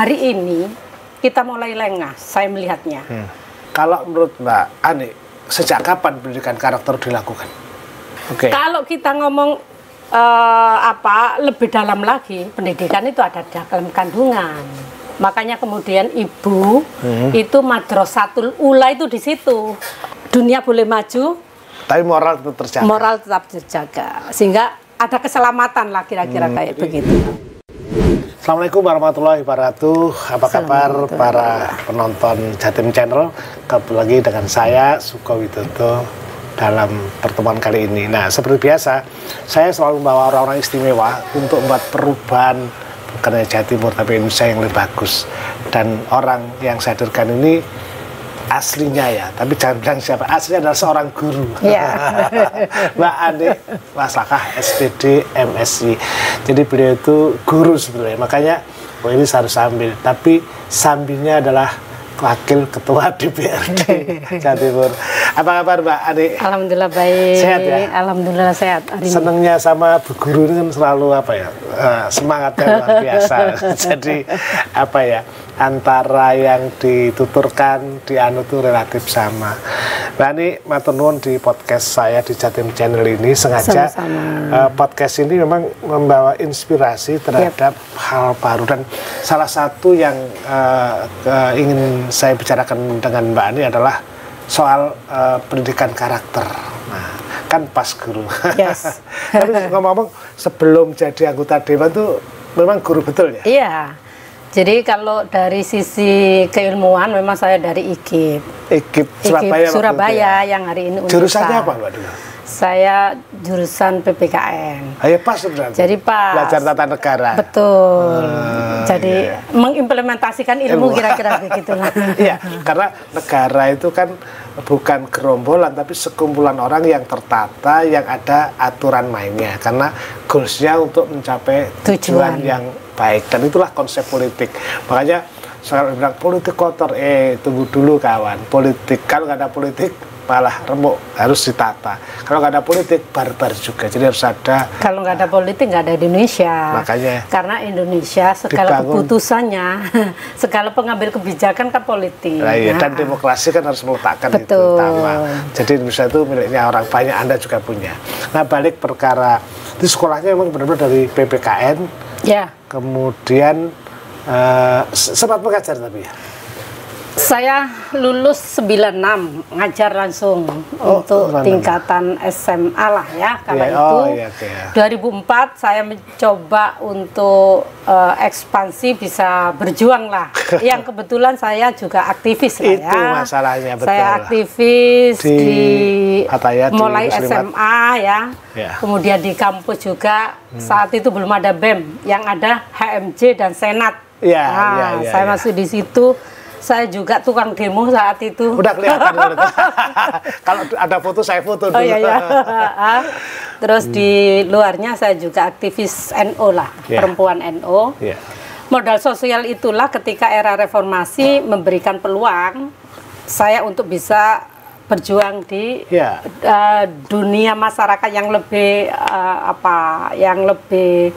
hari ini kita mulai lengah, saya melihatnya. Kalau menurut Mbak Ani, sejak kapan pendidikan karakter dilakukan? Kalau kita ngomong lebih dalam lagi, pendidikan itu ada dalam kandungan. Makanya kemudian ibu itu madrasatul ula itu di situ. Dunia boleh maju, tapi moral tetap terjaga. Moral tetap terjaga, sehingga ada keselamatan lah kira-kira kayak begitu. Assalamualaikum warahmatullahi wabarakatuh. Apa kabar para penonton Jatim Channel? Kembali lagi dengan saya Suko Widodo dalam pertemuan kali ini. Nah, seperti biasa, saya selalu membawa orang-orang istimewa untuk membuat perubahan bukan hanya Jawa Timur tapi Indonesia yang lebih bagus. Dan orang yang saya hadirkan ini aslinya ya, tapi jangan bilang siapa, aslinya adalah seorang guru. Mbak Ani Masakah SPD MSI. Jadi beliau itu guru sebenarnya, makanya ini harus sambil, tapi sambilnya adalah wakil ketua DPRD Jawa Timur. Apa kabar Mbak Ani? Alhamdulillah baik. Sehat ya? Alhamdulillah sehat. Senangnya sama bu guru ini kan selalu semangatnya luar biasa. Jadi antara yang dituturkan dianut itu relatif sama. Nah ini matur nuwun di podcast saya di Jatim Channel ini sengaja podcast ini memang membawa inspirasi terhadap hal baru, dan salah satu yang ingin saya bicarakan dengan Mbak Ani adalah soal pendidikan karakter. Nah, kan pas guru. Yes. Tapi ngomong-ngomong, sebelum jadi anggota dewan tuh memang guru betul ya? Iya. Jadi kalau dari sisi keilmuan memang saya dari IKIP. IKIP Surabaya yang hari ini jurusannya apa Mbak dulu? Saya jurusan PPKN. Ayo pas sebenarnya. Jadi pas. Belajar tata negara. Betul. Jadi mengimplementasikan ilmu kira-kira begitulah. Iya, karena negara itu kan bukan gerombolan tapi sekumpulan orang yang tertata, yang ada aturan mainnya. Karena goalsnya untuk mencapai tujuan yang baik, dan itulah konsep politik. Makanya saya bilang politik kotor, tunggu dulu kawan. Politik, kalau nggak ada politik malah remuk, harus ditata. Kalau nggak ada politik barbar juga, jadi harus ada. Kalau nggak ada politik nggak ada Indonesia. Makanya karena Indonesia segala keputusannya, segala pengambil kebijakan kan politik. Nah, iya, dan demokrasi kan harus meletakkan itu utama. Jadi Indonesia itu miliknya orang banyak, Anda juga punya. Nah, balik perkara di sekolahnya memang benar-benar dari PPKN. Ya. Kemudian sempat mengajar tapi ya. Saya lulus 96, ngajar langsung untuk tingkatan SMA lah ya. Karena itu 2004 saya mencoba untuk ekspansi, bisa berjuang lah. Yang kebetulan saya juga aktivis lah ya. Itu masalahnya, betul. Saya aktivis di mulai di SMA ya. Kemudian di kampus juga. Saat itu belum ada BEM, yang ada HMJ dan Senat. Saya masih di situ. Saya juga tukang demo saat itu. Udah kelihatan. Kalau ada foto, saya foto dulu. Terus di luarnya saya juga aktivis NO lah, perempuan NO. Modal sosial itulah ketika era reformasi memberikan peluang saya untuk bisa berjuang di dunia masyarakat yang lebih yang lebih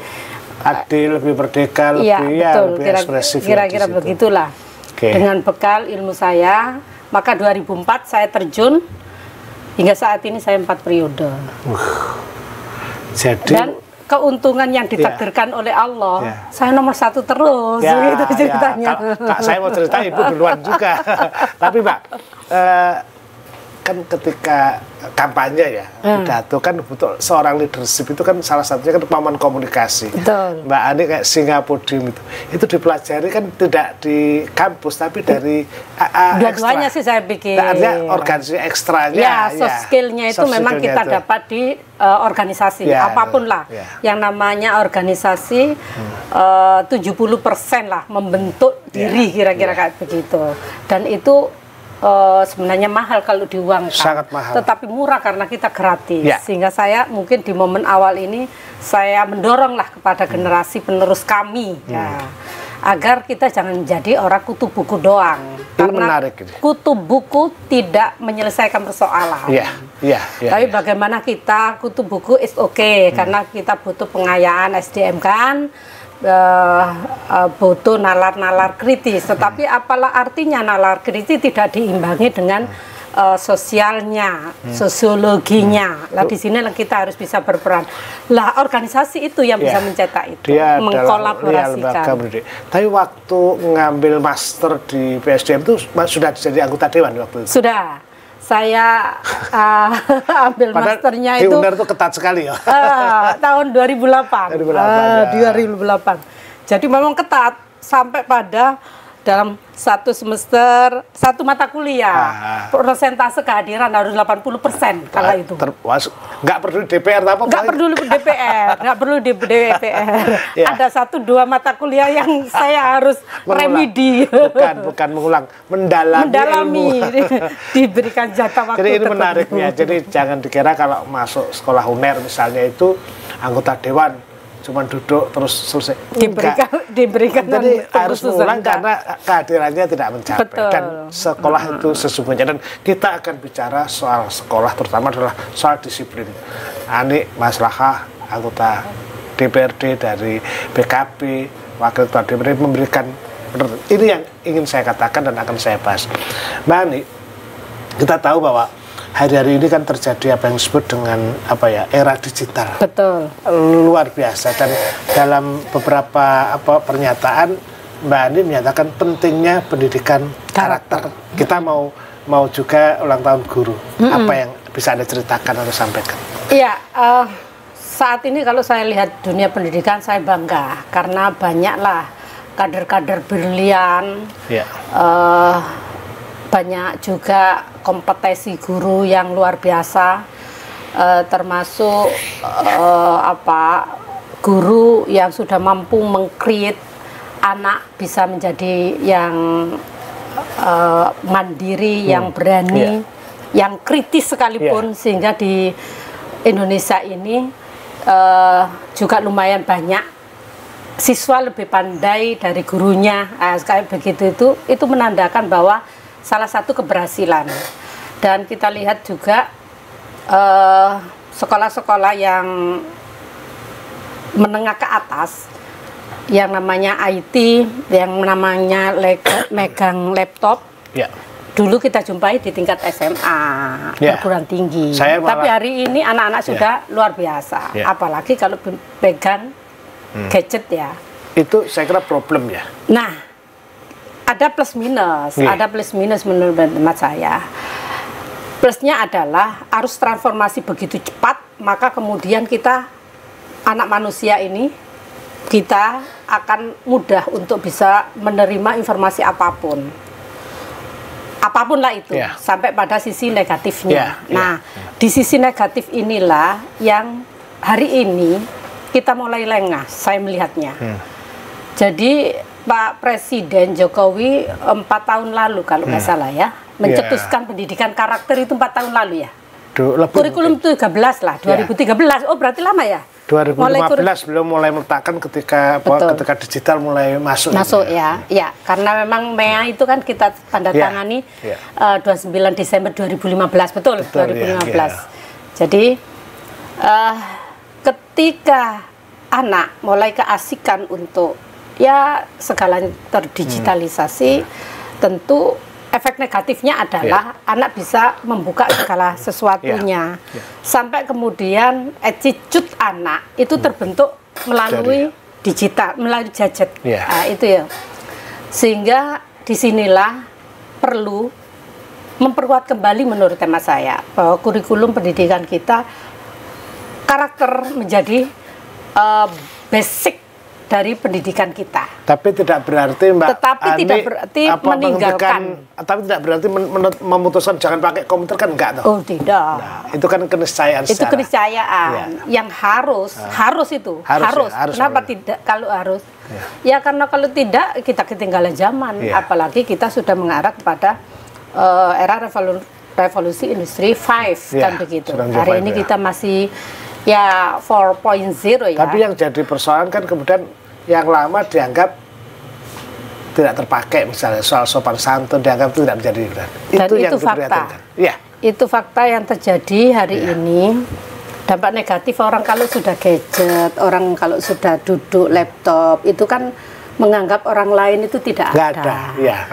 adil, lebih merdeka, lebih ekspresif. Kira-kira begitulah. Dengan bekal ilmu saya, maka 2004 saya terjun, hingga saat ini saya 4 periode. Dan keuntungan yang ditakdirkan oleh Allah, saya nomor 1 terus, gitu ceritanya. Kak, saya mau cerita, Ibu duluan juga. Tapi Mbak, kan ketika kampanye pidato kan butuh seorang leadership, itu kan salah satunya kan kemampuan komunikasi. Betul. Mbak Ani kayak singa podium itu dipelajari kan tidak di kampus tapi dari dua-duanya sih saya pikir. Artinya organisasi ekstranya. Soft skill-nya itu memang kita dapat di organisasi apapun lah. Yang namanya organisasi 70% lah membentuk diri kira-kira kayak begitu. Dan itu sebenarnya mahal kalau diuangkan, sangat mahal, tetapi murah karena kita gratis. Sehingga saya mungkin di momen awal ini saya mendoronglah kepada generasi penerus kami agar kita jangan menjadi orang kutu buku doang. Karena kutu buku tidak menyelesaikan persoalan. Tapi bagaimana kita kutu buku is karena kita butuh pengayaan SDM kan. butuh nalar-nalar kritis. Tetapi apalah artinya nalar kritis tidak diimbangi dengan sosialnya, sosiologinya. Lah di sini kita harus bisa berperan. Lah organisasi itu yang bisa mencetak itu, mengkolaborasikan. Tapi waktu ngambil master di PSDM itu sudah jadi anggota dewan waktu itu? Sudah. Saya ambil masternya itu. Di UNER itu ketat sekali ya. Tahun 2008. 2008. Jadi memang ketat sampai pada dalam satu semester, satu mata kuliah, persentase kehadiran harus 80% kala itu. Nggak perlu DPR apa? Nggak perlu DPR, nggak perlu DPR. Ada 1-2 mata kuliah yang saya harus remedi. Bukan mengulang, mendalami ilmu. Diberikan jatah waktu. Jadi ini menariknya. Jadi jangan dikira kalau masuk sekolah UNER misalnya itu anggota dewan cuma duduk terus selesai. Diberikan jadi harus mengulang karena kehadirannya tidak mencapai. Betul. Dan sekolah itu sesungguhnya, dan kita akan bicara soal sekolah terutama adalah soal disiplin. Ani Mas Laha, anggota DPRD dari PKB, wakil ketua DPRD memberikan, ini yang ingin saya katakan dan akan saya bahas. Mbak Ani, kita tahu bahwa hari-hari ini kan terjadi apa yang disebut dengan era digital. Betul. Luar biasa, dan dalam beberapa pernyataan Mbak Ani menyatakan pentingnya pendidikan karakter. Kita mau juga ulang tahun guru. Apa yang bisa Anda ceritakan atau sampaikan? Iya, saat ini kalau saya lihat dunia pendidikan saya bangga karena banyaklah kader-kader brilian. Banyak juga kompetensi guru yang luar biasa, termasuk guru yang sudah mampu meng-create anak bisa menjadi yang mandiri, yang berani, yang kritis sekalipun, sehingga di Indonesia ini juga lumayan banyak siswa lebih pandai dari gurunya. Kayak begitu itu menandakan bahwa salah satu keberhasilan. Dan kita lihat juga sekolah-sekolah yang menengah ke atas, yang namanya IT, yang namanya megang laptop. Dulu kita jumpai di tingkat SMA, perguruan tinggi. Tapi hari ini anak-anak sudah luar biasa. Apalagi kalau pegang gadget ya. Itu saya kira problem ya. Nah, ada plus minus, ada plus minus menurut hemat saya. Plusnya adalah arus transformasi begitu cepat, maka kemudian kita, anak manusia ini, kita akan mudah untuk bisa menerima informasi apapun. Apapun lah itu, sampai pada sisi negatifnya. Di sisi negatif inilah yang hari ini kita mulai lengah, saya melihatnya. Jadi Pak Presiden Jokowi 4 tahun lalu kalau nggak salah ya, mencetuskan pendidikan karakter itu 4 tahun lalu ya. Kurikulum 13 lah, 2013. Oh berarti lama ya? 2015 beliau mulai meletakkan ketika digital mulai masuk. Ya, karena memang MEA itu kan kita tanda tangani 29 Desember 2015, betul 2015. Jadi ketika anak mulai keasikan untuk segalanya terdigitalisasi, tentu efek negatifnya adalah anak bisa membuka segala sesuatunya, sampai kemudian attitude anak itu terbentuk melalui digital, melalui gadget. Itu ya, sehingga disinilah perlu memperkuat kembali menurut tema saya bahwa kurikulum pendidikan kita karakter menjadi basic dari pendidikan kita. Tapi tidak berarti tidak berarti meninggalkan. Tapi tidak berarti memutuskan jangan pakai komputer, kan enggak toh? Oh tidak. Nah, itu kan keniscayaan. Itu keniscayaan yang harus itu. Kenapa tidak? Kalau harus, ya karena kalau tidak kita ketinggalan zaman. Apalagi kita sudah mengarah kepada era revolusi industri 5 kan begitu. Hari ini kita masih 4.0 ya. Tapi yang jadi persoalan kan kemudian yang lama dianggap tidak terpakai, misalnya soal sopan santun dianggap tidak menjadi. Dan itu fakta. Itu fakta yang terjadi hari ini. Dampak negatif orang kalau sudah gadget, orang kalau sudah duduk laptop, itu kan menganggap orang lain itu tidak ada. Ya.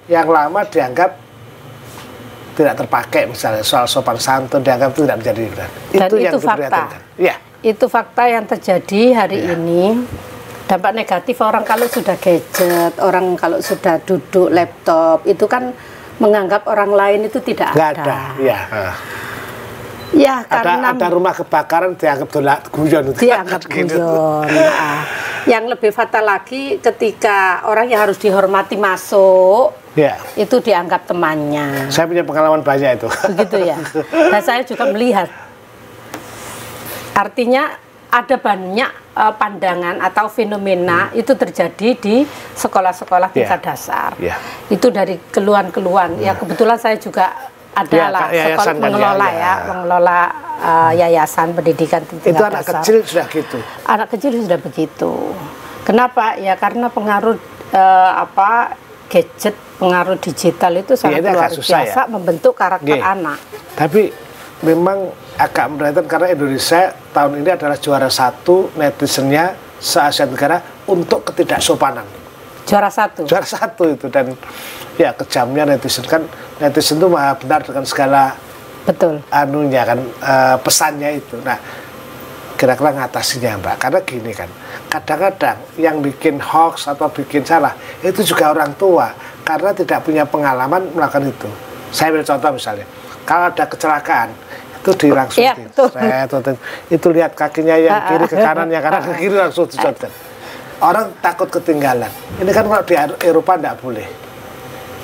Yang lama dianggap tidak terpakai, misalnya soal sopan santun dianggap itu tidak menjadi benar. Itu yang fakta. Ya. Itu fakta yang terjadi hari ini. Dampak negatif orang kalau sudah gadget, orang kalau sudah duduk laptop, itu kan menganggap orang lain itu tidak ada. Ya. Ya, karena ada rumah kebakaran dianggap guyon. Dianggap guyon. Nah, yang lebih fatal lagi ketika orang yang harus dihormati masuk, itu dianggap temannya. Saya punya pengalaman banyak itu. Begitu ya. Dan saya juga melihat. Artinya ada banyak pandangan atau fenomena itu terjadi di sekolah-sekolah tingkat dasar. Itu dari keluhan-keluhan. Ya kebetulan saya juga adalah sekolah mengelola yayasan pendidikan tingkat itu anak dasar. Kecil sudah gitu. Anak kecil sudah begitu. Kenapa? Ya karena pengaruh gadget, pengaruh digital itu sangat luar biasa membentuk karakter anak. Tapi memang agak memberatkan karena Indonesia tahun ini adalah juara 1 netizennya se-Asia Tenggara untuk ketidaksopanan. Juara 1? Juara 1 itu, dan ya kejamnya netizen itu maha benar dengan segala anunya kan, pesannya itu. Nah, kira-kira ngatasinya Mbak, karena gini kan, kadang-kadang yang bikin hoax atau bikin salah itu juga orang tua karena tidak punya pengalaman melakukan itu. Saya ambil contoh misalnya, kalau ada kecelakaan itu langsung itu lihat kakinya yang kiri ke kanan, yang kanan ke kiri langsung dicontoh. Orang takut ketinggalan. Ini kan kalau di Eropa tidak boleh.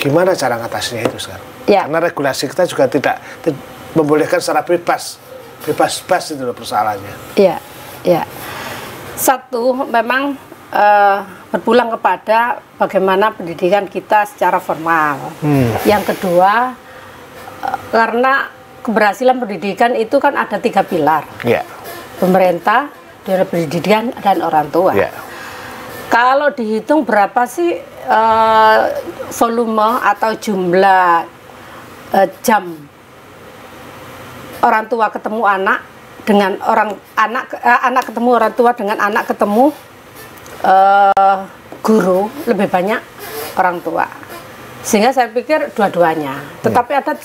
Gimana cara ngatasinya itu sekarang? Karena regulasi kita juga tidak membolehkan secara bebas itu loh persoalannya. Iya. Satu, memang berpulang kepada bagaimana pendidikan kita secara formal. Yang kedua, karena keberhasilan pendidikan itu kan ada 3 pilar. Pemerintah, dunia pendidikan, dan orang tua. Kalau dihitung berapa sih volume atau jumlah jam orang tua ketemu anak dengan anak ketemu orang tua dengan anak ketemu guru, lebih banyak orang tua. Sehingga saya pikir dua-duanya. Tetapi ada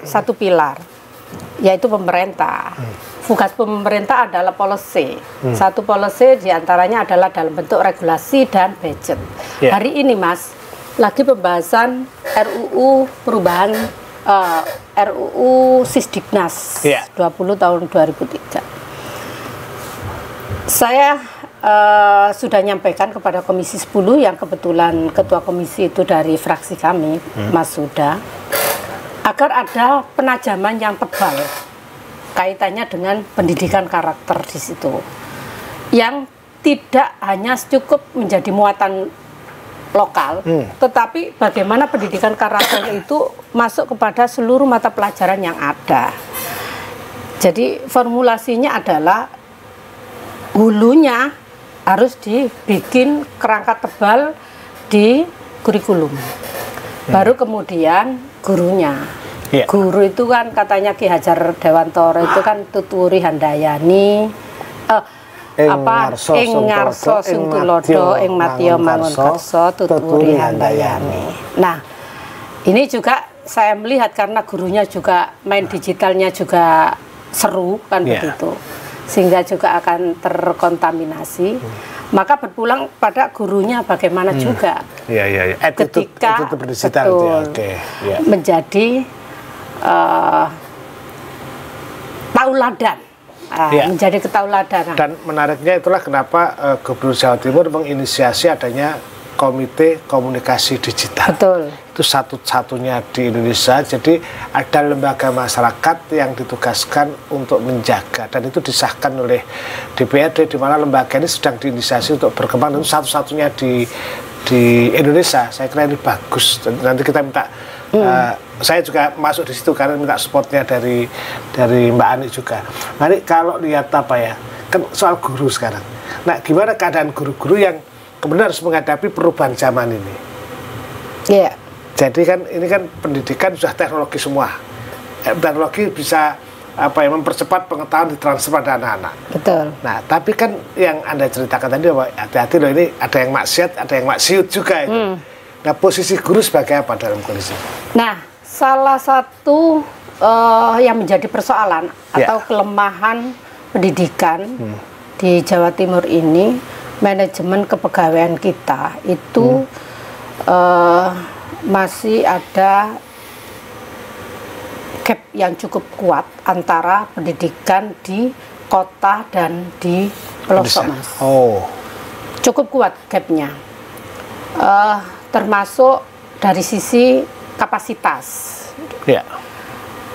satu pilar, yaitu pemerintah. Tugas pemerintah adalah policy. Satu policy diantaranya adalah dalam bentuk regulasi dan budget. Hari ini Mas, lagi pembahasan RUU perubahan RUU Sisdiknas 20 tahun 2003. Saya sudah nyampaikan kepada Komisi 10 yang kebetulan ketua komisi itu dari fraksi kami, Mas Huda, agar ada penajaman yang tebal kaitannya dengan pendidikan karakter di situ, yang tidak hanya cukup menjadi muatan lokal, tetapi bagaimana pendidikan karakter itu masuk kepada seluruh mata pelajaran yang ada. Jadi formulasinya adalah hulunya harus dibikin kerangka tebal di kurikulum, baru kemudian gurunya. Guru itu kan katanya Ki Hajar Dewantara itu kan tuturi handayani, ing ngarsa sing tulodo ing matya mangun karsa tuturi handayani. Nah, ini juga saya melihat karena gurunya juga main digitalnya juga seru kan begitu, sehingga juga akan terkontaminasi. Maka berpulang pada gurunya bagaimana juga ketika menjadi tauladan, menjadi ketauladanan. Dan menariknya itulah kenapa Gubernur Jawa Timur menginisiasi adanya Komite Komunikasi Digital. Itu satu-satunya di Indonesia. Jadi ada lembaga masyarakat yang ditugaskan untuk menjaga, dan itu disahkan oleh DPRD, di mana lembaga ini sedang diinisiasi untuk berkembang, dan itu satu-satunya di Indonesia. Saya kira ini bagus. Nanti kita minta saya juga masuk di situ karena minta supportnya dari Mbak Ani juga. Nanti kalau lihat kan soal guru sekarang. Nah, gimana keadaan guru-guru yang kemudian harus menghadapi perubahan zaman ini? Jadi kan ini kan pendidikan sudah teknologi semua. Teknologi bisa mempercepat pengetahuan ditransfer pada anak-anak. Betul. Nah, tapi kan yang Anda ceritakan tadi bahwa hati-hati loh, ini ada yang maksiat, ada yang maksiut juga itu. Nah, posisi guru sebagai apa dalam kondisi? Nah, salah satu yang menjadi persoalan atau kelemahan pendidikan di Jawa Timur ini, manajemen kepegawaian kita itu masih ada gap yang cukup kuat antara pendidikan di kota dan di pelosok, Mas. Cukup kuat gapnya, termasuk dari sisi kapasitas.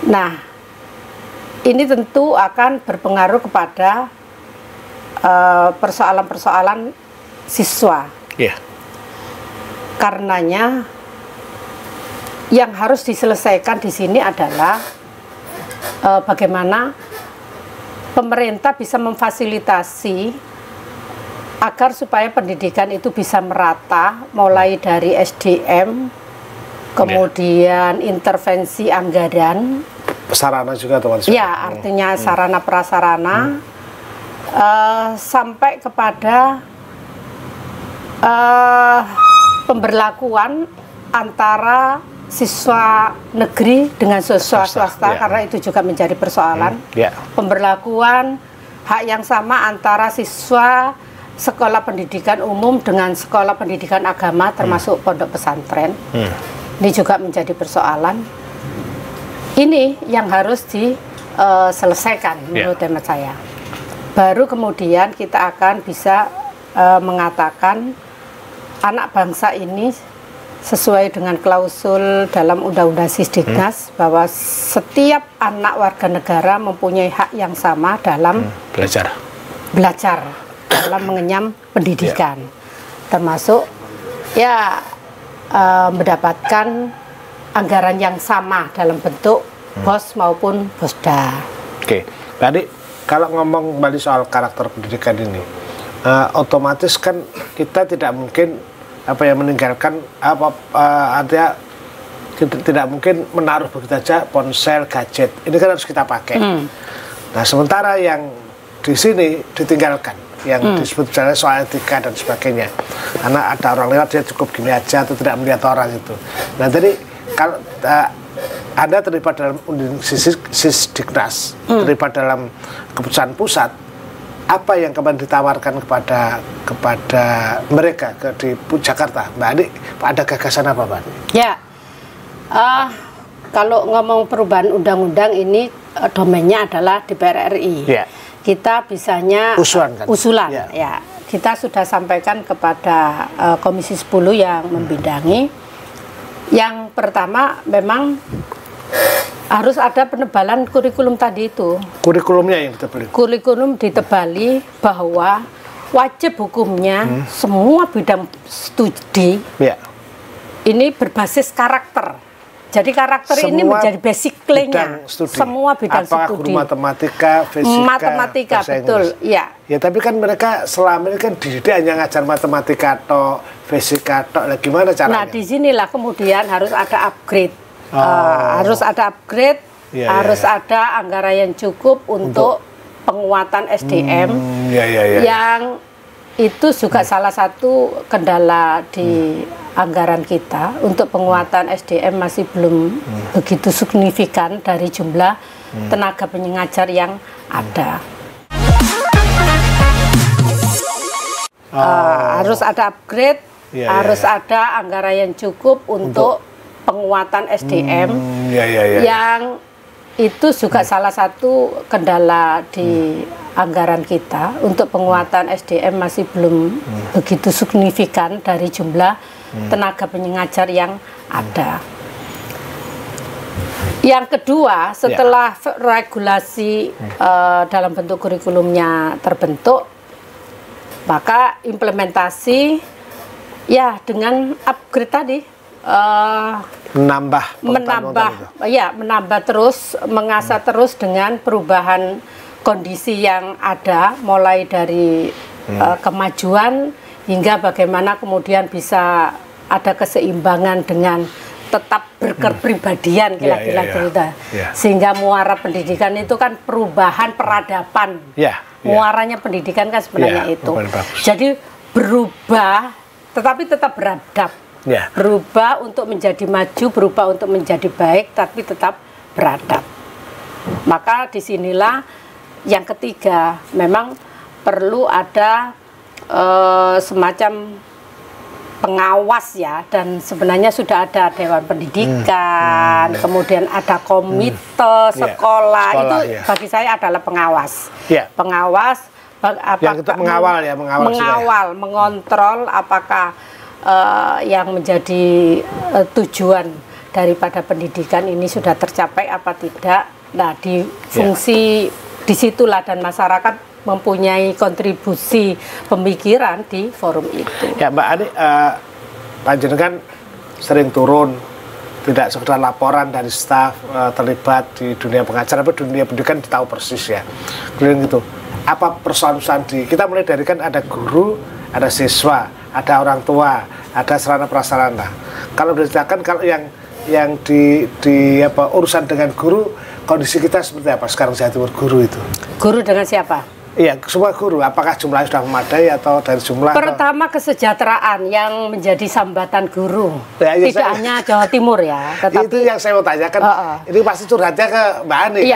Nah, ini tentu akan berpengaruh kepada persoalan-persoalan siswa. Karenanya yang harus diselesaikan di sini adalah bagaimana pemerintah bisa memfasilitasi agar supaya pendidikan itu bisa merata, mulai dari SDM, kemudian intervensi anggaran, sarana juga teman-teman. Ya, artinya sarana prasarana, sampai kepada pemberlakuan antara siswa negeri dengan siswa swasta, karena itu juga menjadi persoalan. Pemberlakuan hak yang sama antara siswa sekolah pendidikan umum dengan sekolah pendidikan agama, termasuk pondok pesantren. Ini juga menjadi persoalan. Ini yang harus diselesaikan menurut hemat saya. Baru kemudian kita akan bisa mengatakan anak bangsa ini sesuai dengan klausul dalam Undang-Undang Sisdiknas bahwa setiap anak warga negara mempunyai hak yang sama dalam belajar dalam mengenyam pendidikan, termasuk mendapatkan anggaran yang sama dalam bentuk BOS maupun BOSDA. Tadi kalau ngomong kembali soal karakter pendidikan ini, otomatis kan kita tidak mungkin meninggalkan artinya tidak mungkin menaruh begitu saja ponsel, gadget. Ini kan harus kita pakai. Nah, sementara yang di sini ditinggalkan, yang disebut misalnya soal etika dan sebagainya. Karena ada orang lewat, dia cukup gini aja atau tidak melihat orang itu. Nah, jadi kalau Anda terlibat dalam Sisdiknas, terlibat dalam keputusan pusat, apa yang kemarin ditawarkan kepada mereka di Jakarta, Mbak Ani? Ada gagasan apa, Mbak Ani? Kalau ngomong perubahan undang-undang ini domainnya adalah DPR RI. Kita bisanya usulan. Kita sudah sampaikan kepada Komisi 10 yang membidangi. Yang pertama memang harus ada penebalan kurikulum tadi itu. Kurikulumnya yang ditebali. Kurikulum ditebali bahwa wajib hukumnya semua bidang studi ini berbasis karakter. Jadi karakter semua ini menjadi basic-nya. Semua bidang apakah studi. Matematika, fisika, matematika, betul. Ya, tapi kan mereka selama ini kan dididik hanya ngajar matematika atau fisika atau gimana caranya? Nah, disinilah kemudian harus ada upgrade. Harus ada upgrade, harus ada anggaran yang cukup untuk penguatan SDM yang itu juga salah satu kendala di anggaran kita. Untuk penguatan SDM masih belum begitu signifikan dari jumlah tenaga pengajar yang ada. Harus ada upgrade, harus ada anggaran yang cukup untuk penguatan SDM yang itu juga salah satu kendala di anggaran kita. Untuk penguatan SDM masih belum begitu signifikan dari jumlah tenaga pengajar yang ada. Yang kedua, setelah regulasi dalam bentuk kurikulumnya terbentuk, maka implementasi dengan upgrade tadi, menambah terus, mengasah terus dengan perubahan kondisi yang ada, mulai dari kemajuan hingga bagaimana kemudian bisa ada keseimbangan dengan tetap berkepribadian kira-kira gitu. Sehingga muara pendidikan itu kan perubahan peradaban. Muaranya pendidikan kan sebenarnya itu. Jadi berubah tetapi tetap beradab. Berubah untuk menjadi maju, berubah untuk menjadi baik tapi tetap beradab. Maka disinilah yang ketiga, memang perlu ada semacam pengawas ya, dan sebenarnya sudah ada Dewan Pendidikan, kemudian ada komite sekolah, itu bagi saya adalah pengawas. Pengawas yang itu mengawal ya, mengawal, mengontrol apakah yang menjadi tujuan daripada pendidikan ini sudah tercapai apa tidak. Nah, di fungsi disitulah dan masyarakat mempunyai kontribusi pemikiran di forum itu. Ya Mbak Ani, panjenengan sering turun, tidak sekedar laporan dari staf, terlibat di dunia pengajaran, tapi dunia pendidikan tahu persis ya. Kemudian gitu, apa persoalan-persoalan kita mulai dari kan ada guru, ada siswa, ada orang tua, ada sarana prasarana. Kalau diceritakan kalau yang di urusan dengan guru, kondisi kita seperti apa sekarang Jawa Timur guru itu? Guru dengan siapa? Iya, semua guru. Apakah jumlahnya sudah memadai atau dari jumlah? Pertama, kesejahteraan yang menjadi sambatan guru. Tidak hanya Jawa Timur ya. Tetapi, itu yang saya mau tanyakan. Ini pasti curhatnya ke Mbak Ani.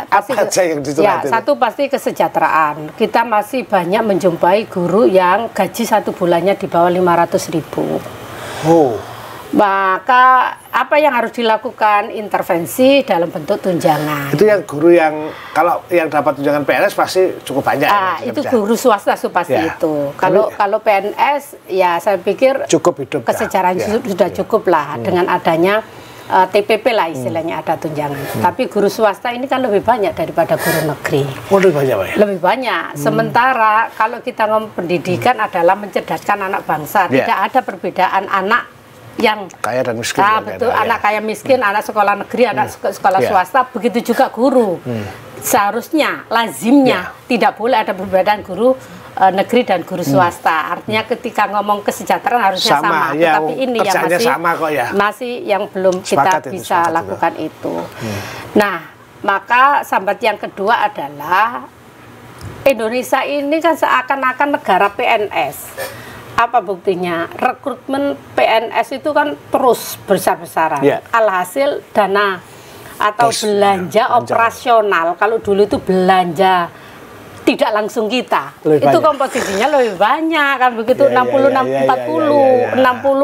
Apa saja yang dicurhatin? Satu pasti kesejahteraan. Kita masih banyak menjumpai guru yang gaji satu bulannya di bawah 500.000. Maka apa yang harus dilakukan? Intervensi dalam bentuk tunjangan. Itu yang guru yang kalau yang dapat tunjangan PNS pasti cukup banyak. Itu guru swasta pasti itu. Kalau PNS ya saya pikir cukup hidup. Kesejahteraan sudah cukup lah dengan adanya TPP lah istilahnya ada tunjangan. Tapi guru swasta ini kan lebih banyak daripada guru negeri. Lebih banyak Pak ya? Lebih banyak. Sementara kalau kita ngomong pendidikan adalah mencerdaskan anak bangsa. Tidak ada perbedaan anak yang kaya dan miskin. Betul, anak kaya miskin, anak sekolah negeri, anak sekolah swasta, begitu juga guru. Seharusnya, lazimnya tidak boleh ada perbedaan guru negeri dan guru swasta. Artinya ketika ngomong kesejahteraan harusnya sama. Tetapi ini yang masih yang belum kita bisa lakukan itu. Nah, maka sambat yang kedua adalah Indonesia ini kan seakan-akan negara PNS. Apa buktinya? Rekrutmen PNS itu kan terus besar-besaran. Alhasil dana atau belanja operasional, kalau dulu itu belanja tidak langsung kita, itu komposisinya lebih banyak kan begitu. 60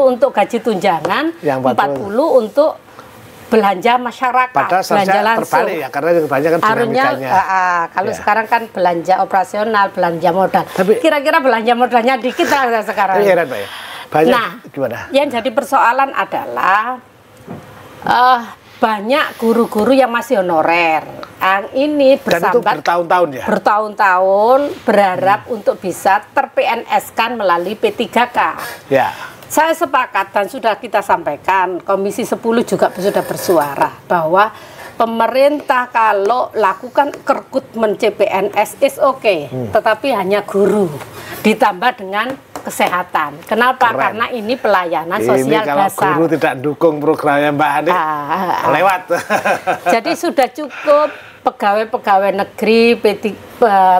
untuk gaji tunjangan, 40 untuk belanja masyarakat. Padahal belanja langsung terbalik ya, karena yang banyak kan dinamikanya. Kalau sekarang kan belanja operasional, belanja modal. Kira-kira belanja modalnya dikit lah sekarang. Banyak, nah, gimana? Yang jadi persoalan adalah banyak guru-guru yang masih honorer. Yang ini bersambat bertahun-tahun ya? Bertahun-tahun berharap untuk bisa ter-PNS-kan melalui P3K. Ya. Saya sepakat dan sudah kita sampaikan, Komisi 10 juga sudah bersuara bahwa pemerintah kalau lakukan rekrutmen CPNS is okay, tetapi hanya guru ditambah dengan kesehatan. Kenapa? Keren. Karena ini pelayanan sosial kalau dasar. Guru tidak dukung programnya Mbak Ani, lewat. Jadi sudah cukup pegawai-pegawai negeri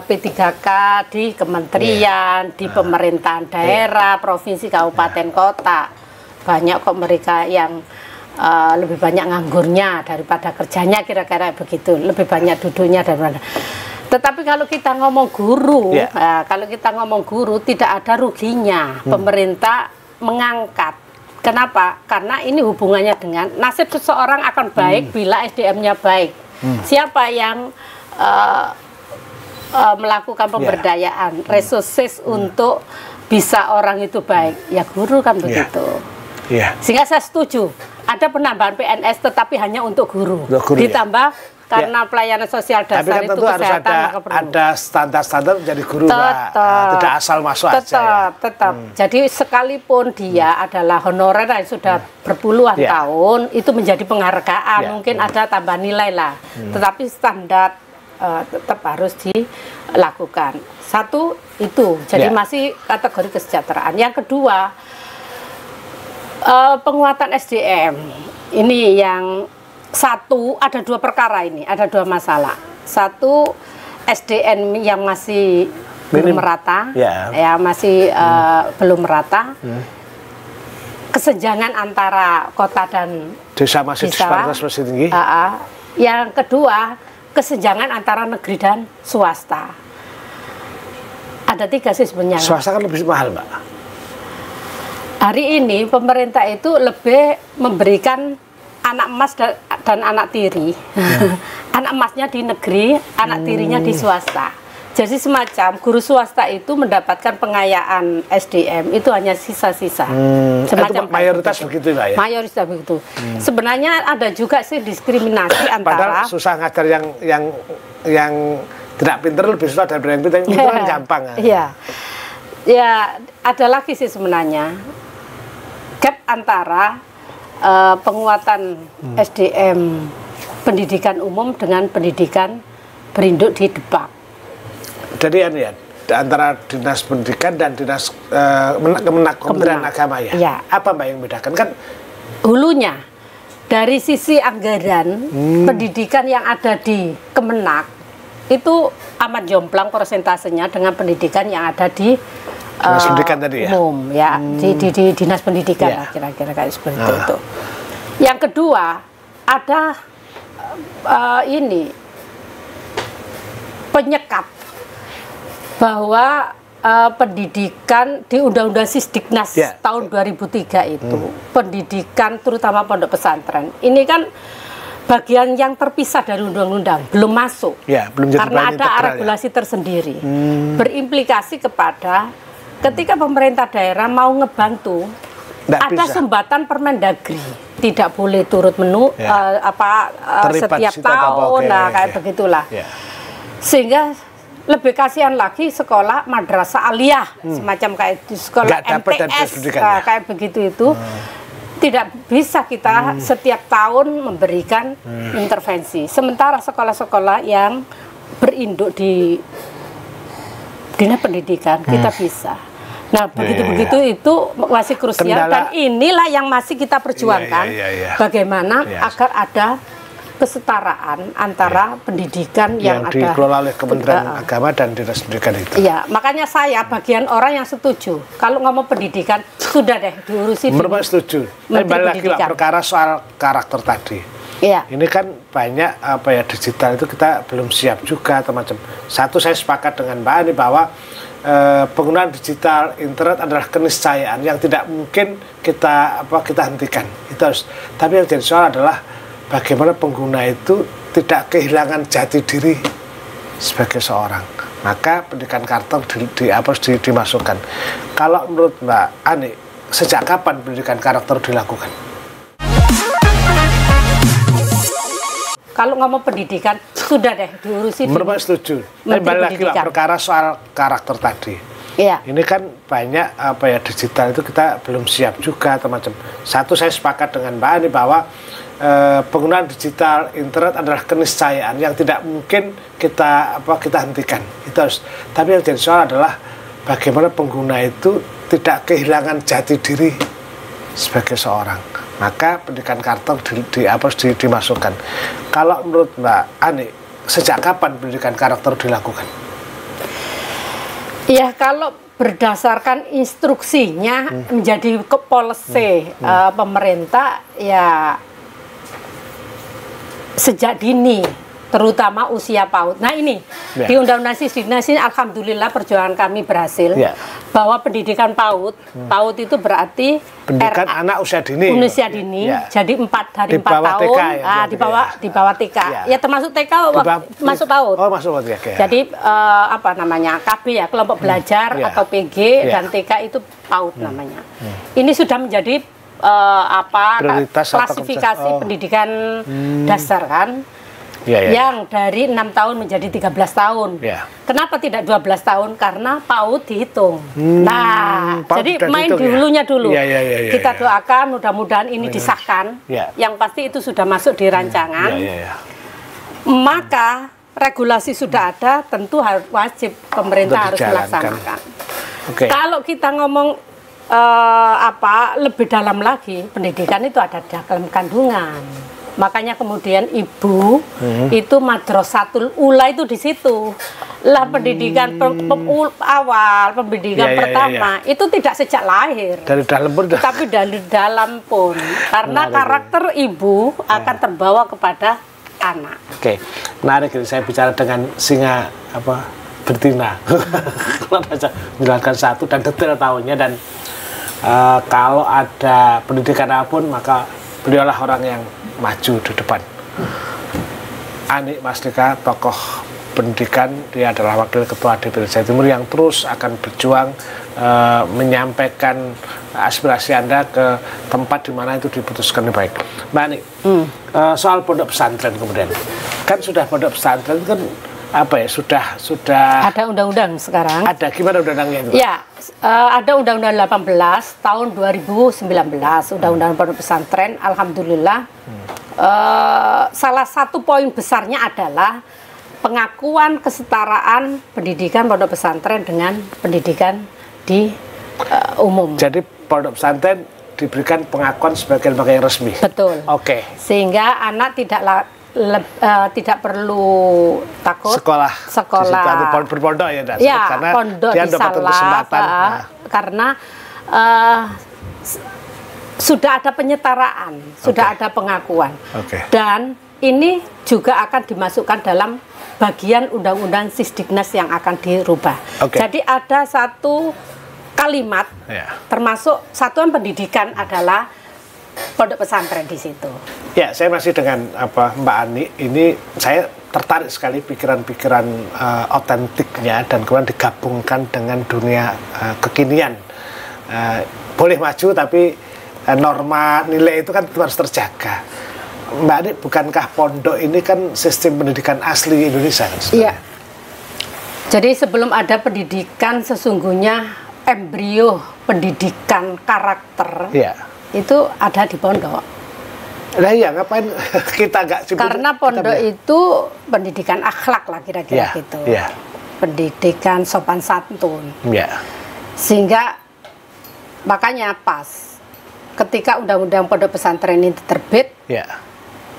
P3K di kementerian, di pemerintahan daerah, provinsi, kabupaten, kota. Banyak kok mereka yang lebih banyak nganggurnya daripada kerjanya, kira-kira begitu. Lebih banyak duduknya daripada. Tetapi kalau kita ngomong guru, tidak ada ruginya pemerintah mengangkat. Kenapa? Karena ini hubungannya dengan nasib seseorang akan baik bila SDM-nya baik. Siapa yang melakukan pemberdayaan, resources untuk bisa orang itu baik? Ya guru kan begitu. Sehingga saya setuju ada penambahan PNS tetapi hanya untuk guru. Ditambah karena pelayanan sosial dasar kan itu kesehatan ada standar-standar menjadi guru, tidak asal masuk aja. Tetap. Jadi sekalipun dia adalah honorer yang sudah berpuluhan tahun, itu menjadi penghargaan, mungkin ada tambah nilai lah. Tetapi standar tetap harus dilakukan. Satu itu, jadi masih kategori kesejahteraan. Yang kedua, Penguatan SDM ini yang satu, ada dua perkara ini, ada dua masalah. Satu, SDM yang masih belum merata, ya masih belum merata. Kesenjangan antara kota dan desa masih disparitas masih tinggi. Yang kedua, kesenjangan antara negeri dan swasta. Ada tiga sih sebenarnya. Swasta kan lebih mahal, Mbak. Hari ini pemerintah itu lebih memberikan anak emas dan anak tiri. Anak emasnya di negeri, anak tirinya di swasta. Jadi semacam guru swasta itu mendapatkan pengayaan SDM itu hanya sisa-sisa. Semacam itu mayoritas begitu, Mbak, ya? Mayoritas begitu. Sebenarnya ada juga sih diskriminasi antara. Padahal susah ngajar yang tidak pinter lebih susah daripada yang pinter. Yang pinter kan gampang. Iya. Ya, ada lagi sih sebenarnya gap antara penguatan SDM pendidikan umum dengan pendidikan berinduk di Depak. Jadi ya, antara dinas pendidikan dan dinas Kementerian Agama ya. Apa Mbak yang membedakan kan? Hulunya dari sisi anggaran pendidikan yang ada di Kemenak itu amat jomplang persentasenya dengan pendidikan yang ada di dinas pendidikan tadi ya. Umum ya, di dinas pendidikan kira-kira kayak seperti itu. Yang kedua ada ini penyekat bahwa pendidikan di Undang-Undang Sisdiknas tahun 2003 itu pendidikan terutama pondok pesantren ini kan bagian yang terpisah dari undang-undang, belum masuk belum jadi karena ada regulasi tersendiri, berimplikasi kepada ketika pemerintah daerah mau ngebantu ada sumbatan Permendagri tidak boleh turut menu setiap tahun kayak begitulah sehingga lebih kasihan lagi sekolah madrasah aliyah semacam kayak di sekolah MTS kayak begitu itu tidak bisa kita setiap tahun memberikan intervensi, sementara sekolah-sekolah yang berinduk di dinas pendidikan kita bisa. Nah begitu-begitu itu masih krusial dan inilah yang masih kita perjuangkan bagaimana agar ada kesetaraan antara pendidikan yang ada dikelola oleh Kementerian Agama dan Dinas Pendidikan itu. Iya, makanya saya bagian orang yang setuju. Kalau ngomong pendidikan sudah deh diurusi. Berapa setuju? Tapi balik lagi lah perkara soal karakter tadi. Iya. Ini kan banyak digital itu kita belum siap juga macam. Satu saya sepakat dengan Mbak Ani bahwa penggunaan digital internet adalah keniscayaan yang tidak mungkin kita hentikan. Itu harus. Tapi yang jadi soal adalah bagaimana pengguna itu tidak kehilangan jati diri sebagai seorang. Maka pendidikan karakter dimasukkan. Kalau menurut Mbak Ani, sejak kapan pendidikan karakter dilakukan? Kalau ngomong pendidikan, sudah deh diurusi. Berapa setuju? Tapi balik lagi lah perkara soal karakter tadi. Iya. Ini kan banyak digital itu kita belum siap juga macam. Satu saya sepakat dengan Mbak Ani bahwa penggunaan digital internet adalah keniscayaan yang tidak mungkin kita hentikan. Itu harus. Tapi yang jadi soal adalah bagaimana pengguna itu tidak kehilangan jati diri sebagai seorang. Maka pendidikan karakter dimasukkan. Kalau menurut Mbak Ani, sejak kapan pendidikan karakter dilakukan? Ya, kalau berdasarkan instruksinya menjadi policy pemerintah ya sejak dini, terutama usia PAUD. Nah ini di Undang-Undang Sisdiknas ini alhamdulillah perjuangan kami berhasil bahwa pendidikan PAUD, PAUD itu berarti pendidikan anak usia dini. Usia dini, jadi 4 dari 4 tahun, TK, di bawah TK. Ya termasuk TK masuk PAUD. Oh masuk PAUD ya. Jadi KB ya, kelompok belajar atau PG dan TK itu PAUD namanya. Ini sudah menjadi klasifikasi pendidikan dasar kan yang dari 6 tahun menjadi 13 tahun. Kenapa tidak 12 tahun? Karena PAUD dihitung. Jadi main di hulunya dulu. Kita doakan mudah-mudahan ini disahkan. Yang pasti itu sudah masuk di rancangan. Maka regulasi sudah ada, tentu wajib pemerintah harus melaksanakan. Kalau kita ngomong lebih dalam lagi, pendidikan itu ada dalam kandungan. Makanya kemudian ibu itu madrasatul ula itu di situ. Lah pendidikan awal, pendidikan pertama itu tidak sejak lahir. Dari dalam pun. Tapi dari dalam pun. Karena karakter ibu akan terbawa kepada anak. Oke, menarik ini saya bicara dengan singa betina. Menjelaskan satu dan detail tahunnya dan kalau ada pendidikan apapun maka beliaulah orang yang maju di depan. Ani Mastika, tokoh pendidikan, dia adalah wakil ketua DPD Jawa Timur yang terus akan berjuang menyampaikan aspirasi Anda ke tempat di mana itu diputuskan lebih baik. Mbak Ani, soal pondok pesantren kemudian, kan sudah pondok pesantren kan sudah ada undang-undang sekarang. Ada, gimana undang-undangnya itu? Ya, ada undang-undang 18 tahun 2019, undang-undang pondok pesantren. Alhamdulillah, salah satu poin besarnya adalah pengakuan kesetaraan pendidikan pondok pesantren dengan pendidikan di umum. Jadi pondok pesantren diberikan pengakuan sebagai lembaga yang resmi. Betul. Oke. Sehingga anak tidak perlu takut sekolah berpondok ya, karena pondok dia dapat kesempatan karena sudah ada penyetaraan, sudah ada pengakuan, dan ini juga akan dimasukkan dalam bagian undang-undang Sisdiknas yang akan dirubah. Jadi ada satu kalimat termasuk satuan pendidikan adalah pondok pesantren di situ. Ya, saya masih dengan Mbak Ani. Ini saya tertarik sekali pikiran-pikiran otentiknya dan kemudian digabungkan dengan dunia kekinian. Boleh maju tapi norma nilai itu kan harus terjaga. Mbak Ani, bukankah pondok ini kan sistem pendidikan asli Indonesia? Iya. Jadi sebelum ada pendidikan sesungguhnya embrio pendidikan karakter. Iya. Itu ada di pondok. Nah iya, ngapain kita nggak sebut? Karena pondok itu pendidikan akhlak lah kira-kira gitu. Yeah. Pendidikan sopan santun. Yeah. Sehingga makanya pas ketika undang-undang pondok pesantren ini terbit,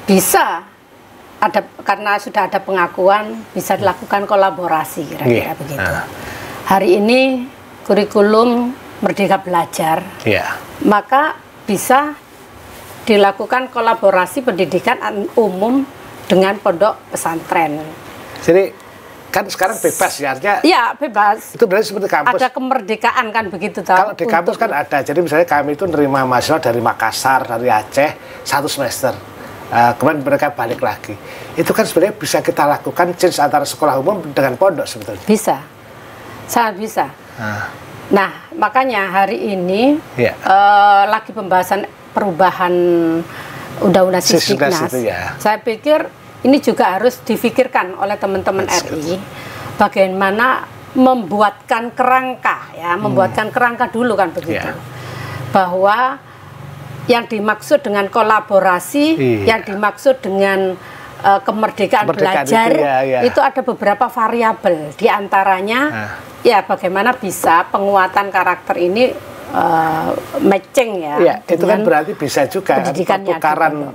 bisa ada, karena sudah ada pengakuan, bisa dilakukan kolaborasi kira-kira begitu. Hari ini kurikulum Merdeka Belajar, maka bisa dilakukan kolaborasi pendidikan umum dengan pondok pesantren. Jadi kan sekarang bebas ya, artinya? Iya, bebas. Itu berarti seperti kampus. Ada kemerdekaan kan begitu tahu. Kalau di kampus kan ada. Jadi misalnya kami itu nerima mahasiswa dari Makassar, dari Aceh, 1 semester. Kemudian mereka balik lagi. Itu kan sebenarnya bisa kita lakukan change antara sekolah umum dengan pondok sebetulnya. Bisa, sangat bisa. Nah, makanya hari ini lagi pembahasan perubahan Undang-Undang Sisdiknas. Saya pikir ini juga harus difikirkan oleh teman-teman RI, bagaimana membuatkan kerangka, membuatkan kerangka dulu kan begitu, bahwa yang dimaksud dengan kolaborasi, yang dimaksud dengan kemerdekaan belajar itu ada beberapa variabel, diantaranya bagaimana bisa penguatan karakter ini matching itu kan berarti bisa juga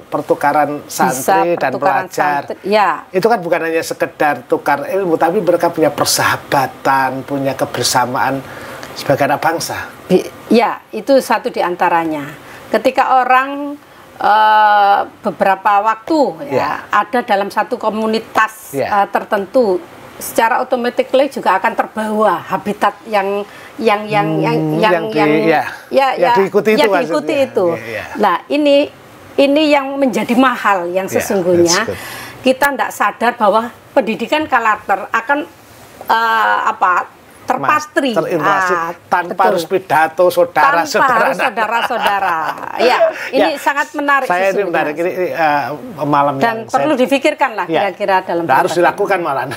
pertukaran santri dan pelajar. Itu kan bukan hanya sekedar tukar ilmu, tapi mereka punya persahabatan, punya kebersamaan sebagai anak bangsa. Itu satu diantaranya. Ketika orang beberapa waktu ada dalam satu komunitas tertentu, secara otomatis juga akan terbawa habitat yang diikuti itu. Nah, ini yang menjadi mahal yang sesungguhnya kita tidak sadar bahwa pendidikan karakter akan terpatri tanpa harus pidato saudara-saudara. Ini sangat menarik. Saya ini menarik ini malam dan perlu difikirkan lah kira-kira dalam. Harus dilakukan malah.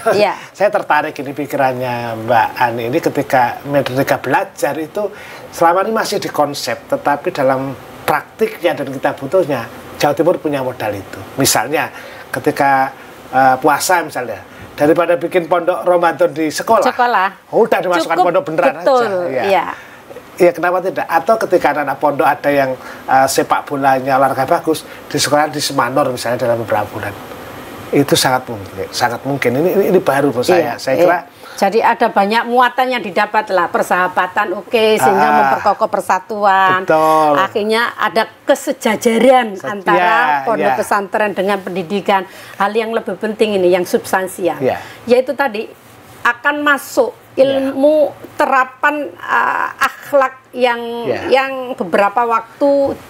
Saya tertarik ini pikirannya Mbak Ani ini ketika Merdeka Belajar itu selama ini masih dikonsep, tetapi dalam praktiknya dan kita butuhnya Jawa Timur punya modal itu. Misalnya ketika puasa misalnya, daripada bikin pondok Ramadan di sekolah, udah dimasukkan pondok beneran aja. Ya kenapa tidak? Atau ketika anak-anak pondok ada yang sepak bolanya olahraga bagus, di sekolah di Semanor misalnya dalam beberapa bulan, itu sangat mungkin. Ini baru menurut saya. Saya kira. Jadi ada banyak muatan yang didapat lah, persahabatan sehingga memperkokoh persatuan. Betul. Akhirnya ada kesejajaran antara pondok pesantren dengan pendidikan. Hal yang lebih penting ini, yang substansial, yaitu tadi akan masuk ilmu terapan akhlak yang beberapa waktu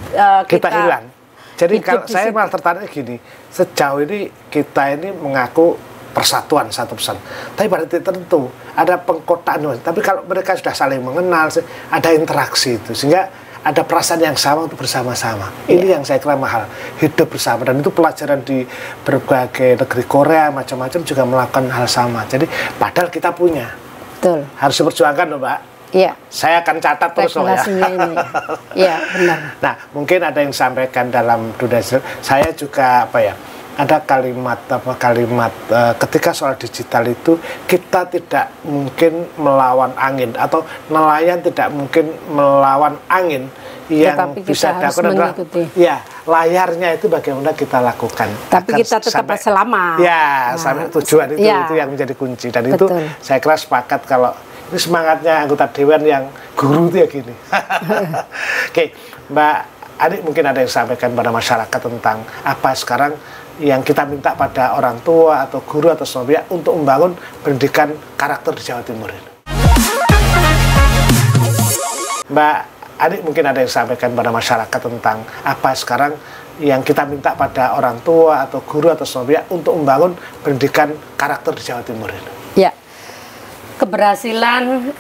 kita hilang. Jadi kalau saya malah tertarik gini, sejauh ini kita ini mengaku persatuan satu pesan, tapi pada titik tertentu ada pengkotaan. Tapi kalau mereka sudah saling mengenal, ada interaksi itu, sehingga ada perasaan yang sama untuk bersama-sama. Ini yang saya kira mahal, hidup bersama, dan itu pelajaran di berbagai negeri Korea macam-macam juga melakukan hal sama. Jadi padahal kita punya. Betul. Harus diperjuangkan loh, Mbak. Iya. Saya akan catat terus loh ya. Iya, benar. Nah, mungkin ada yang sampaikan dalam dunia saya juga ada kalimat ketika soal digital itu kita tidak mungkin melawan angin, atau nelayan tidak mungkin melawan angin. Yang bisa dilakukan adalah layarnya itu bagaimana kita lakukan. Tapi kita tetap selamat. Sampai tujuan itu yang menjadi kunci. Dan itu saya kira sepakat kalau ini semangatnya anggota dewan yang guru itu ya gini. Oke, Mbak Adik, mungkin ada yang sampaikan pada masyarakat tentang apa sekarang yang kita minta pada orang tua atau guru atau semua pihak untuk membangun pendidikan karakter di Jawa Timur ini. Mbak Adik, mungkin ada yang sampaikan pada masyarakat tentang apa sekarang yang kita minta pada orang tua atau guru atau semua pihak untuk membangun pendidikan karakter di Jawa Timur ini. Ya, keberhasilan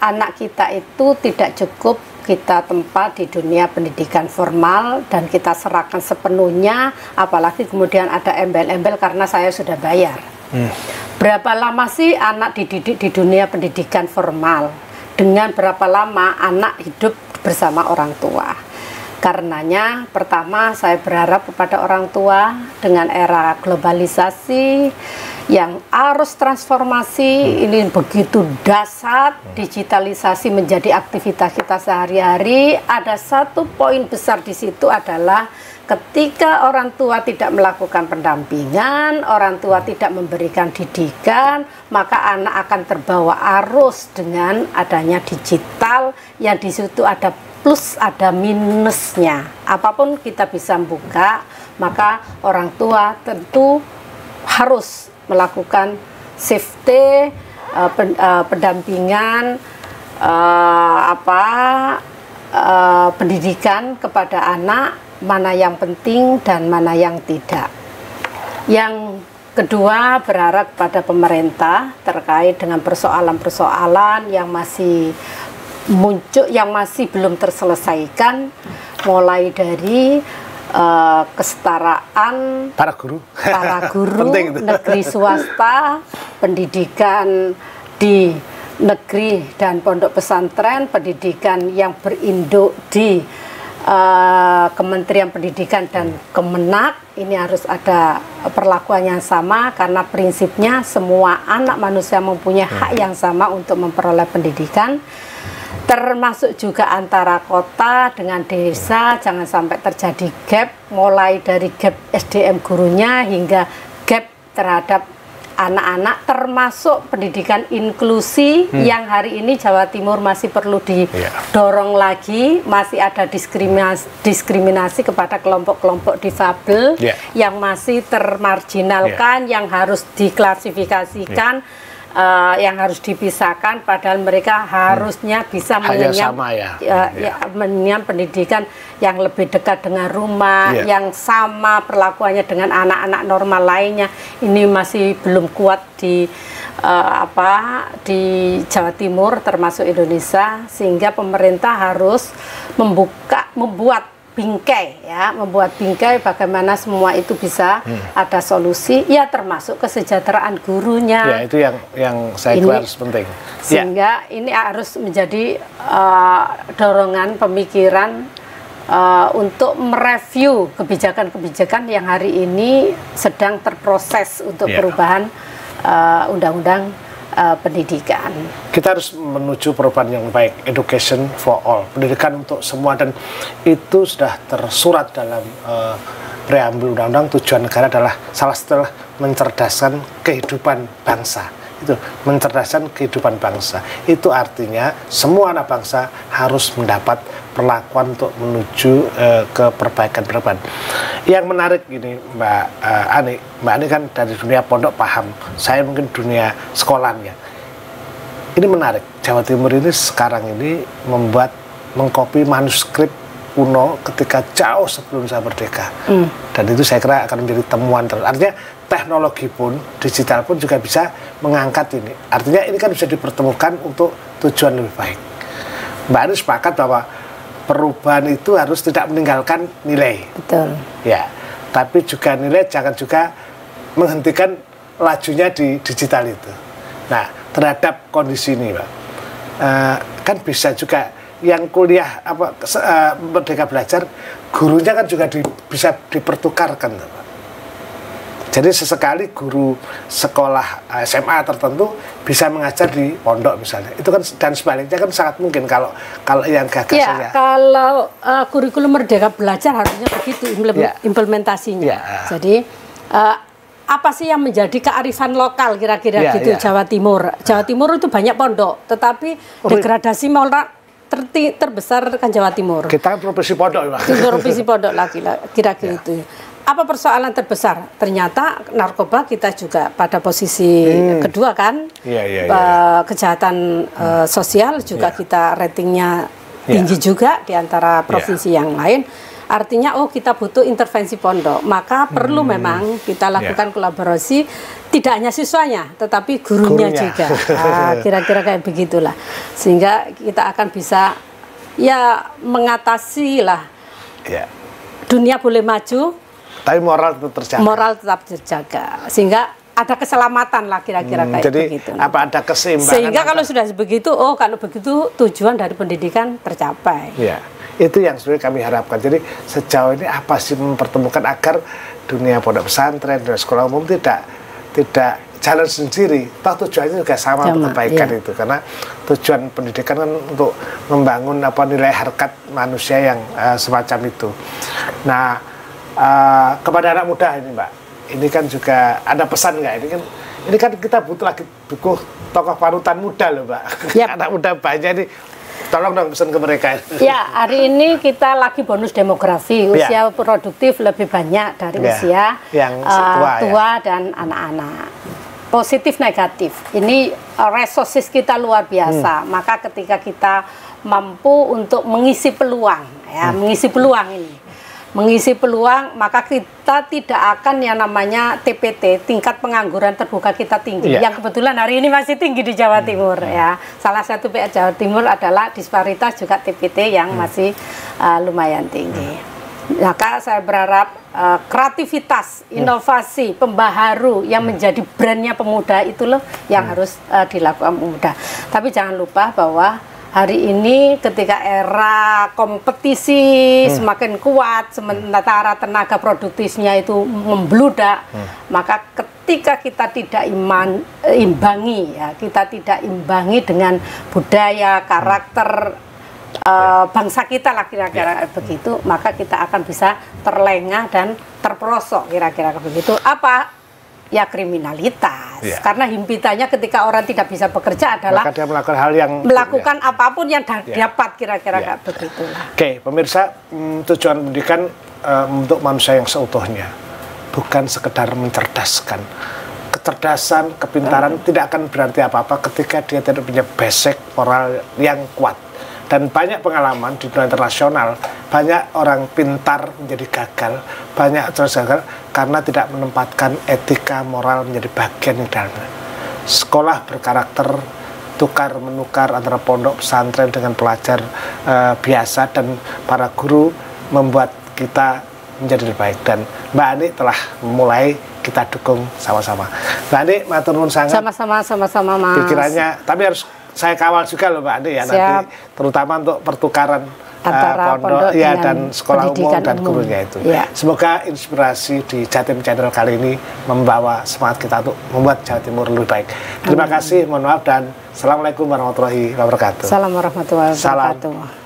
anak kita itu tidak cukup kita tempat di dunia pendidikan formal dan kita serahkan sepenuhnya, apalagi kemudian ada embel-embel karena saya sudah bayar. Berapa lama sih anak dididik di dunia pendidikan formal? Dengan berapa lama anak hidup bersama orang tua? Karenanya, pertama saya berharap kepada orang tua dengan era globalisasi yang arus transformasi ini begitu dahsyat, digitalisasi menjadi aktivitas kita sehari-hari. Ada satu poin besar di situ adalah ketika orang tua tidak melakukan pendampingan, orang tua tidak memberikan didikan, maka anak akan terbawa arus dengan adanya digital yang di situ ada plus ada minusnya. Apapun kita bisa buka, maka orang tua tentu harus melakukan safety, pendampingan, pendidikan kepada anak, mana yang penting dan mana yang tidak. Yang kedua, berharap kepada pemerintah terkait dengan persoalan-persoalan yang masih muncul, yang masih belum terselesaikan, mulai dari kesetaraan para guru negeri swasta, pendidikan di negeri dan pondok pesantren, pendidikan yang berinduk di Kementerian Pendidikan dan Kemenak. Ini harus ada perlakuan yang sama karena prinsipnya semua anak manusia mempunyai hak yang sama untuk memperoleh pendidikan, termasuk juga antara kota dengan desa. Jangan sampai terjadi gap, mulai dari gap SDM gurunya hingga gap terhadap anak-anak, termasuk pendidikan inklusi yang hari ini Jawa Timur masih perlu didorong lagi. Masih ada diskriminasi kepada kelompok-kelompok difabel yang masih termarginalkan, yang harus diklasifikasikan, yang harus dipisahkan, padahal mereka harusnya bisa mengenyam pendidikan yang lebih dekat dengan rumah, yang sama perlakuannya dengan anak-anak normal lainnya. Ini masih belum kuat di Jawa Timur termasuk Indonesia, sehingga pemerintah harus membuat bingkai bagaimana semua itu bisa ada solusi, termasuk kesejahteraan gurunya. Ya, itu yang saya kira harus penting. Sehingga ini harus menjadi dorongan pemikiran untuk mereview kebijakan-kebijakan yang hari ini sedang terproses untuk perubahan undang-undang pendidikan. Kita harus menuju perubahan yang baik, education for all, pendidikan untuk semua, dan itu sudah tersurat dalam preambul undang-undang. Tujuan negara adalah salah satu mencerdaskan kehidupan bangsa. Itu mencerdaskan kehidupan bangsa. Itu artinya semua anak bangsa harus mendapat perlakuan untuk menuju ke perbaikan. Yang menarik gini, Mbak Ani kan dari dunia pondok paham, saya mungkin dunia sekolahnya. Ini menarik, Jawa Timur ini sekarang ini mengcopy manuskrip kuno ketika jauh sebelum saya merdeka. Dan itu saya kira akan menjadi temuan terus. Artinya teknologi pun, digital pun juga bisa mengangkat ini. Artinya ini kan bisa dipertemukan untuk tujuan lebih baik. Mbak Ani sepakat bahwa perubahan itu harus tidak meninggalkan nilai. Betul. Ya, tapi juga nilai jangan juga menghentikan lajunya di digital itu. Nah, terhadap kondisi ini, Pak, kan bisa juga yang kuliah Merdeka Belajar, gurunya kan juga bisa dipertukarkan, Pak. Jadi sesekali guru sekolah SMA tertentu bisa mengajar di pondok misalnya. Itu kan, dan sebaliknya kan sangat mungkin kalau yang gagasannya. Ya, kalau kurikulum Merdeka Belajar harusnya begitu implementasinya. Ya. Jadi apa sih yang menjadi kearifan lokal kira-kira gitu Jawa Timur? Jawa Timur itu banyak pondok, tetapi degradasi moral terbesar kan Jawa Timur. Kita kan provinsi pondok, Pak. Provinsi pondok lagi kira-kira itu. Apa persoalan terbesar? Ternyata narkoba kita juga pada posisi kedua kan. Kejahatan sosial juga kita ratingnya tinggi juga di antara provinsi yang lain. Artinya kita butuh intervensi pondok. Maka perlu memang kita lakukan kolaborasi, tidak hanya siswanya tetapi gurunya juga. Kira-kira kayak begitulah. Sehingga kita akan bisa mengatasi lah. Dunia boleh maju, tapi moral tetap terjaga. Moral tetap terjaga, sehingga ada keselamatan lah kira-kira kayak jadi, begitu. Apa ada keseimbangan? Sehingga kalau sudah begitu, kalau begitu tujuan dari pendidikan tercapai. Ya, itu yang sebenarnya kami harapkan. Jadi sejauh ini apa sih mempertemukan agar dunia pondok pesantren dan sekolah umum tidak jalan sendiri. Toh tujuannya juga sama untuk kebaikan itu, karena tujuan pendidikan kan untuk membangun nilai harkat manusia yang semacam itu. Nah, kepada anak muda ini, Mbak, ini kan juga ada pesan nggak? Ini kan kita butuh lagi tokoh panutan muda loh, Mbak. Anak muda banyak ini, tolong dong pesan ke mereka. Ya, hari ini kita lagi bonus demografi, usia produktif lebih banyak dari usia yang tua dan anak-anak. Positif negatif, ini resources kita luar biasa. Maka ketika kita mampu untuk mengisi peluang, mengisi peluang, maka kita tidak akan yang namanya TPT, tingkat pengangguran terbuka kita tinggi. Yang kebetulan hari ini masih tinggi di Jawa Timur ya. Salah satu PR Jawa Timur adalah disparitas juga TPT yang masih lumayan tinggi. Maka saya berharap kreativitas, inovasi, pembaharu yang menjadi brandnya pemuda itu loh yang harus dilakukan pemuda. Tapi jangan lupa bahwa hari ini ketika era kompetisi semakin kuat, sementara tenaga produktifnya itu membludak, maka ketika kita tidak imbangi dengan budaya, karakter bangsa kita lah kira-kira begitu, maka kita akan bisa terlengah dan terperosok kira-kira begitu. Apa? Ya kriminalitas, karena himpitannya ketika orang tidak bisa bekerja adalah maka dia melakukan hal yang apapun yang dapat kira-kira begitulah. Oke, pemirsa, tujuan pendidikan untuk manusia yang seutuhnya, bukan sekedar mencerdaskan. Kecerdasan, kepintaran tidak akan berarti apa-apa ketika dia tidak punya basic moral yang kuat. Dan banyak pengalaman di dunia internasional, banyak orang pintar menjadi gagal, banyak gagal karena tidak menempatkan etika moral menjadi bagian di dalamnya. Sekolah berkarakter tukar-menukar antara pondok pesantren dengan pelajar biasa, dan para guru membuat kita menjadi lebih baik. Dan Mbak Ani telah mulai, kita dukung sama-sama. Mbak Ani, matur nuwun sangat. Sama-sama, Mas. Pikirannya, tapi harus saya kawal juga loh Mbak Andi ya. Nanti terutama untuk pertukaran antara pondok ya dan sekolah umum dan gurunya itu. Ya. Semoga inspirasi di Jatim Channel kali ini membawa semangat kita untuk membuat Jawa Timur lebih baik. Terima kasih, mohon maaf dan Assalamualaikum warahmatullahi wabarakatuh. Assalamualaikum warahmatullahi wabarakatuh.